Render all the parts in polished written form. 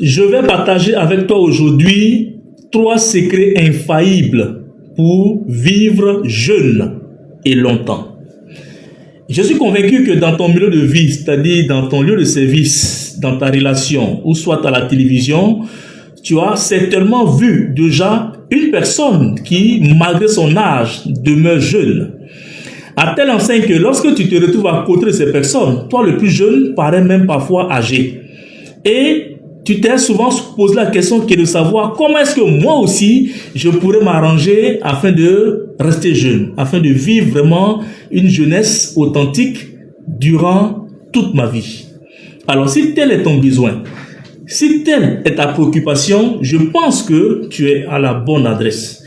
Je vais partager avec toi aujourd'hui 3 secrets infaillibles pour vivre jeune et longtemps. Je suis convaincu que dans ton milieu de vie, c'est-à-dire dans ton lieu de service, dans ta relation, ou soit à la télévision, tu as certainement vu déjà une personne qui, malgré son âge, demeure jeune. À telle enseigne que lorsque tu te retrouves à côté de ces personnes, toi le plus jeune paraît même parfois âgé. Et tu t'es souvent posé la question qui est de savoir comment est-ce que moi aussi je pourrais m'arranger afin de rester jeune, afin de vivre vraiment une jeunesse authentique durant toute ma vie. Alors si tel est ton besoin, si telle est ta préoccupation, je pense que tu es à la bonne adresse.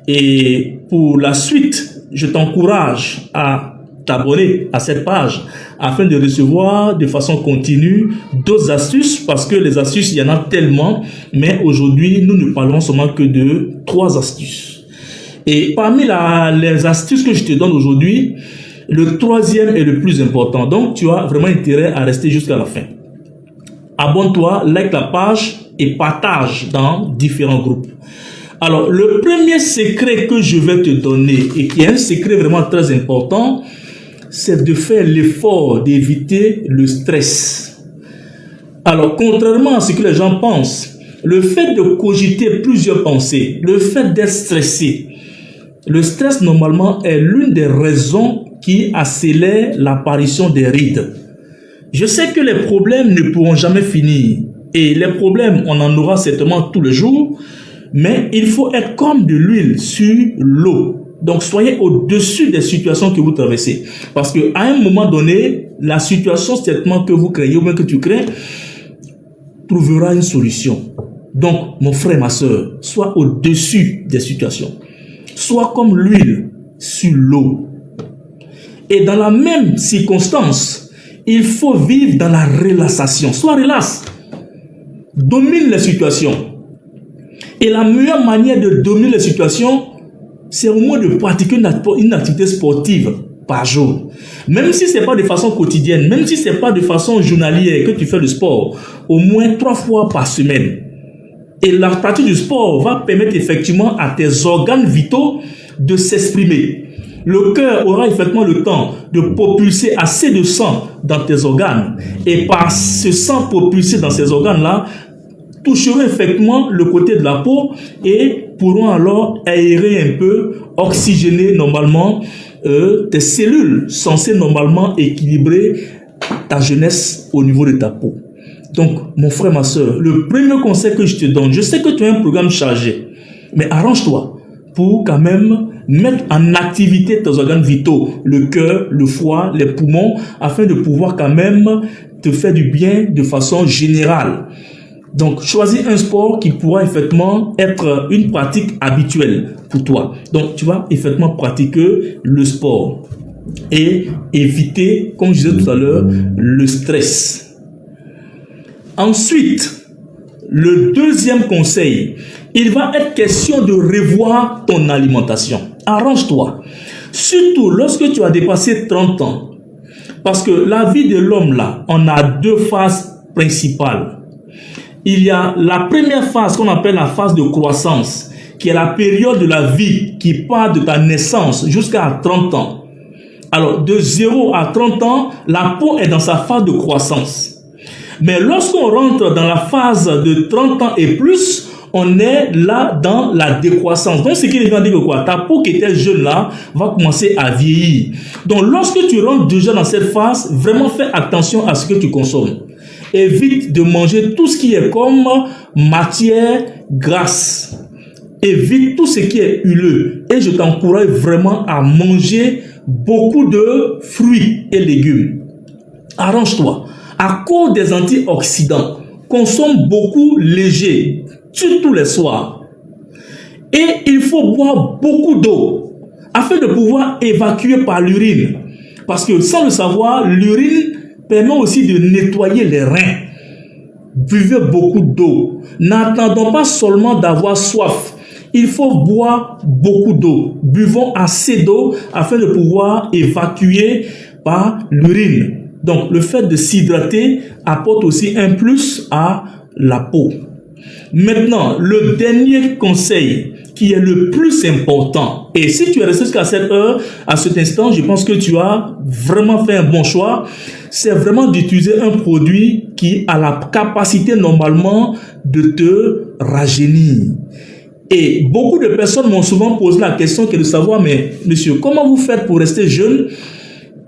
Et pour la suite, je t'encourage à t'abonner à cette page afin de recevoir de façon continue d'autres astuces, parce que les astuces, il y en a tellement, mais aujourd'hui, nous ne parlons seulement que de 3 astuces. Et parmi les astuces que je te donne aujourd'hui, le 3e est le plus important. Donc, tu as vraiment intérêt à rester jusqu'à la fin. Abonne-toi, like la page et partage dans différents groupes. Alors, le premier secret que je vais te donner, et qui est un secret vraiment très important, c'est de faire l'effort d'éviter le stress. Alors, contrairement à ce que les gens pensent, le fait de cogiter plusieurs pensées, le fait d'être stressé, le stress normalement est l'une des raisons qui accélère l'apparition des rides. Je sais que les problèmes ne pourront jamais finir, et les problèmes, on en aura certainement tous les jours, mais il faut être comme de l'huile sur l'eau. Donc, soyez au-dessus des situations que vous traversez. Parce qu'à un moment donné, la situation certainement que vous créez ou bien que tu crées trouvera une solution. Donc, mon frère, ma soeur, sois au-dessus des situations. Sois comme l'huile sur l'eau. Et dans la même circonstance, il faut vivre dans la relaxation. Sois relax. Domine les situations. Et la meilleure manière de dominer les situations, c'est au moins de pratiquer une activité sportive par jour. Même si ce n'est pas de façon quotidienne, même si ce n'est pas de façon journalière que tu fais le sport, au moins 3 fois par semaine. Et la pratique du sport va permettre effectivement à tes organes vitaux de s'exprimer. Le cœur aura effectivement le temps de propulser assez de sang dans tes organes. Et par ce sang propulsé dans ces organes-là, toucheront effectivement le côté de la peau et pourront alors aérer un peu, oxygéner normalement tes cellules censées normalement équilibrer ta jeunesse au niveau de ta peau. Donc, mon frère, ma soeur, le premier conseil que je te donne, je sais que tu as un programme chargé, mais arrange-toi pour quand même mettre en activité tes organes vitaux, le cœur, le foie, les poumons, afin de pouvoir quand même te faire du bien de façon générale. Donc, choisis un sport qui pourra effectivement être une pratique habituelle pour toi. Donc, tu vas effectivement pratiquer le sport et éviter, comme je disais tout à l'heure, le stress. Ensuite, le 2e conseil, il va être question de revoir ton alimentation. Arrange-toi. Surtout lorsque tu as dépassé 30 ans. Parce que la vie de l'homme, là, on a 2 phases principales. Il y a la première phase qu'on appelle la phase de croissance, qui est la période de la vie qui part de ta naissance jusqu'à 30 ans. Alors, de 0 à 30 ans, la peau est dans sa phase de croissance. Mais lorsqu'on rentre dans la phase de 30 ans et plus, on est là dans la décroissance. Donc, ce qui veut dire que quoi? Ta peau qui était jeune là va commencer à vieillir. Donc, lorsque tu rentres déjà dans cette phase, vraiment fais attention à ce que tu consommes. Évite de manger tout ce qui est comme matière grasse. Évite tout ce qui est huileux. Et je t'encourage vraiment à manger beaucoup de fruits et légumes. Arrange-toi. À cause des antioxydants, consomme beaucoup léger, tous les soirs. Et il faut boire beaucoup d'eau afin de pouvoir évacuer par l'urine. Parce que sans le savoir, l'urine permet aussi de nettoyer les reins. Buvez beaucoup d'eau. N'attendons pas seulement d'avoir soif. Il faut boire beaucoup d'eau. Buvons assez d'eau afin de pouvoir évacuer par l'urine. Donc, le fait de s'hydrater apporte aussi un plus à la peau. Maintenant, le dernier conseil qui est le plus important, et si tu es resté jusqu'à cette heure, à cet instant, je pense que tu as vraiment fait un bon choix, c'est vraiment d'utiliser un produit qui a la capacité normalement de te rajeunir. Et beaucoup de personnes m'ont souvent posé la question qui est de savoir, mais monsieur, comment vous faites pour rester jeune?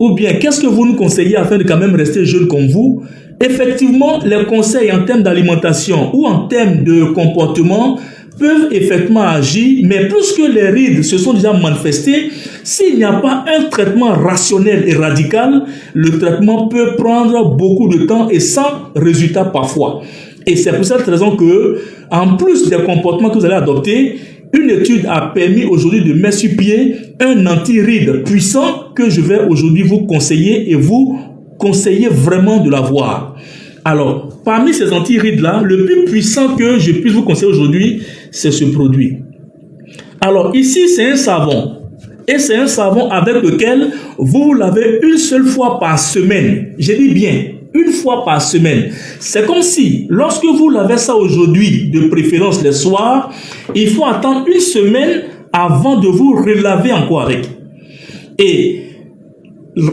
Ou bien, qu'est-ce que vous nous conseillez afin de quand même rester jeune comme vous? Effectivement, les conseils en termes d'alimentation ou en termes de comportement peuvent effectivement agir, mais plus que les rides se sont déjà manifestées, s'il n'y a pas un traitement rationnel et radical, le traitement peut prendre beaucoup de temps et sans résultat parfois. Et c'est pour cette raison que, en plus des comportements que vous allez adopter, une étude a permis aujourd'hui de mettre sur pied un anti-ride puissant que je vais aujourd'hui vous conseiller et vous conseiller vraiment de l'avoir. Alors, parmi ces anti-rides-là, le plus puissant que je puisse vous conseiller aujourd'hui, c'est ce produit. Alors, ici, c'est un savon. Et c'est un savon avec lequel vous lavez une seule fois par semaine. Je dis bien, une fois par semaine. C'est comme si, lorsque vous lavez ça aujourd'hui, de préférence le soir, il faut attendre une semaine avant de vous relaver encore avec. Et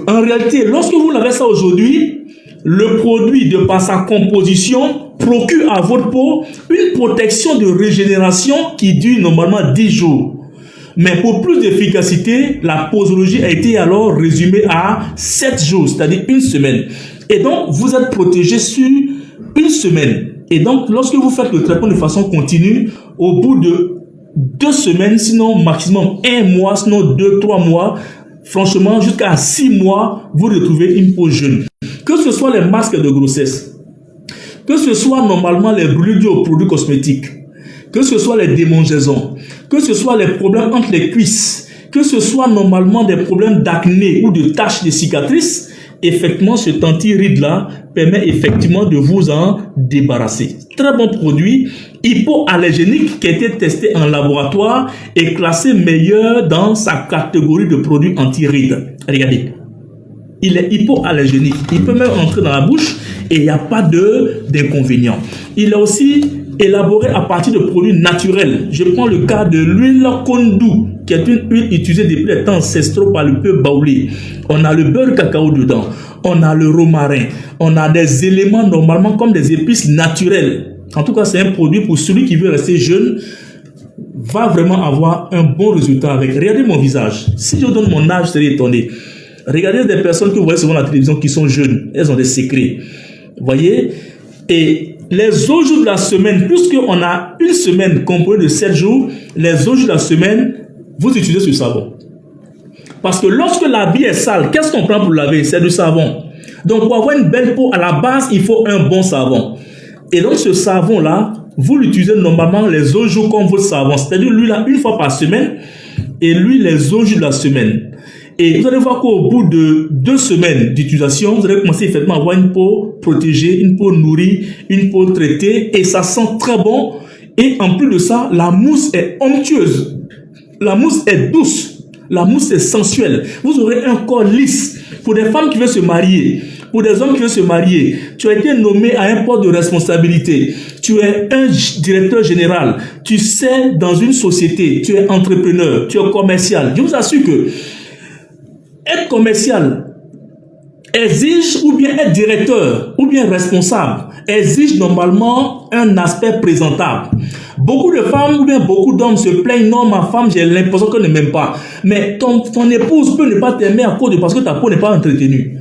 en réalité, lorsque vous lavez ça aujourd'hui, le produit, de par sa composition, procure à votre peau une protection de régénération qui dure normalement 10 jours. Mais pour plus d'efficacité, la posologie a été alors résumée à 7 jours, c'est-à-dire une semaine. Et donc, vous êtes protégé sur une semaine. Et donc, lorsque vous faites le traitement de façon continue, au bout de 2 semaines, sinon maximum 1 mois, sinon 2-3 mois, franchement, jusqu'à 6 mois, vous retrouvez une peau jeune. Que ce soit les masques de grossesse, que ce soit normalement les brûlures dues aux produits cosmétiques, que ce soit les démangeaisons, que ce soit les problèmes entre les cuisses, que ce soit normalement des problèmes d'acné ou de taches de cicatrices, effectivement, cet anti-ride-là permet effectivement de vous en débarrasser. Très bon produit, hypoallergénique, qui a été testé en laboratoire et classé meilleur dans sa catégorie de produits anti-ride. Regardez, il est hypoallergénique. Il peut même entrer dans la bouche et il n'y a pas d'inconvénient. Il est aussi élaboré à partir de produits naturels. Je prends le cas de l'huile Kondou, qui est une huile utilisée depuis les temps ancestraux par le peuple baoulé. On a le beurre de cacao dedans, on a le romarin, on a des éléments normalement comme des épices naturelles. En tout cas, c'est un produit pour celui qui veut rester jeune, va vraiment avoir un bon résultat avec. Regardez mon visage. Si je donne mon âge, je serais étonné. Regardez des personnes que vous voyez souvent à la télévision qui sont jeunes. Elles ont des secrets. Vous voyez? Et les autres jours de la semaine, puisqu'on a une semaine composée de 7 jours, les autres jours de la semaine, vous utilisez ce savon. Parce que lorsque l'habit est sale, qu'est-ce qu'on prend pour laver? C'est du savon. Donc, pour avoir une belle peau, à la base, il faut un bon savon. Et donc, ce savon-là, vous l'utilisez normalement les autres jours comme votre savon. C'est-à-dire, lui, là, une fois par semaine, et lui, les autres jours de la semaine. Et vous allez voir qu'au bout de 2 semaines d'utilisation, vous allez commencer effectivement à avoir une peau protégée, une peau nourrie, une peau traitée, et ça sent très bon. Et en plus de ça, la mousse est onctueuse. La mousse est douce. La mousse est sensuelle. Vous aurez un corps lisse. Pour des femmes qui veulent se marier, pour des hommes qui veulent se marier, tu as été nommé à un poste de responsabilité. Tu es un directeur général. Tu sais dans une société. Tu es entrepreneur. Tu es commercial. Je vous assure que être commercial exige, ou bien être directeur, ou bien responsable, exige normalement un aspect présentable. Beaucoup de femmes ou bien beaucoup d'hommes se plaignent, non, ma femme, j'ai l'impression qu'elle ne m'aime pas. Mais ton épouse peut ne pas t'aimer à cause de parce que ta peau n'est pas entretenue.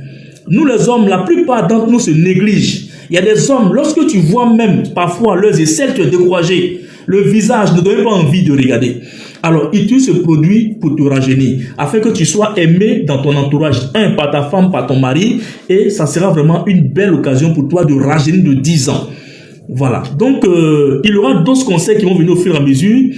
Nous les hommes, la plupart d'entre nous se négligent. Il y a des hommes, lorsque tu vois même parfois leurs aisselles, tu es découragé. Le visage ne donne pas envie de regarder. Alors, utilise ce produit pour te rajeunir, afin que tu sois aimé dans ton entourage, un par ta femme, par ton mari, et ça sera vraiment une belle occasion pour toi de rajeunir de 10 ans. Voilà. Donc, il y aura d'autres conseils qui vont venir au fur et à mesure.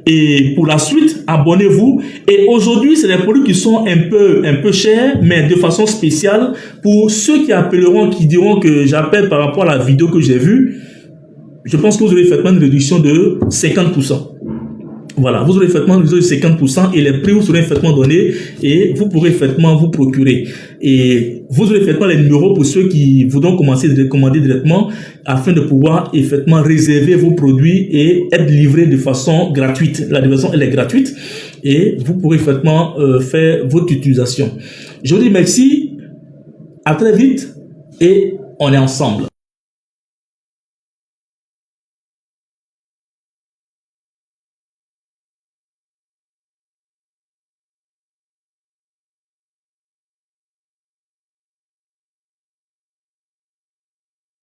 Et pour la suite, abonnez-vous. Et aujourd'hui, c'est des produits qui sont un peu chers, mais de façon spéciale. Pour ceux qui appelleront, qui diront que j'appelle par rapport à la vidéo que j'ai vue, je pense que vous aurez fait une réduction de 50%. Voilà, vous aurez effectivement le 50% et les prix vous seront effectivement donnés et vous pourrez effectivement vous procurer. Et vous aurez effectivement les numéros pour ceux qui voudront commencer à commander directement afin de pouvoir effectivement réserver vos produits et être livrés de façon gratuite. La livraison, elle est gratuite et vous pourrez effectivement faire votre utilisation. Je vous dis merci, à très vite et on est ensemble.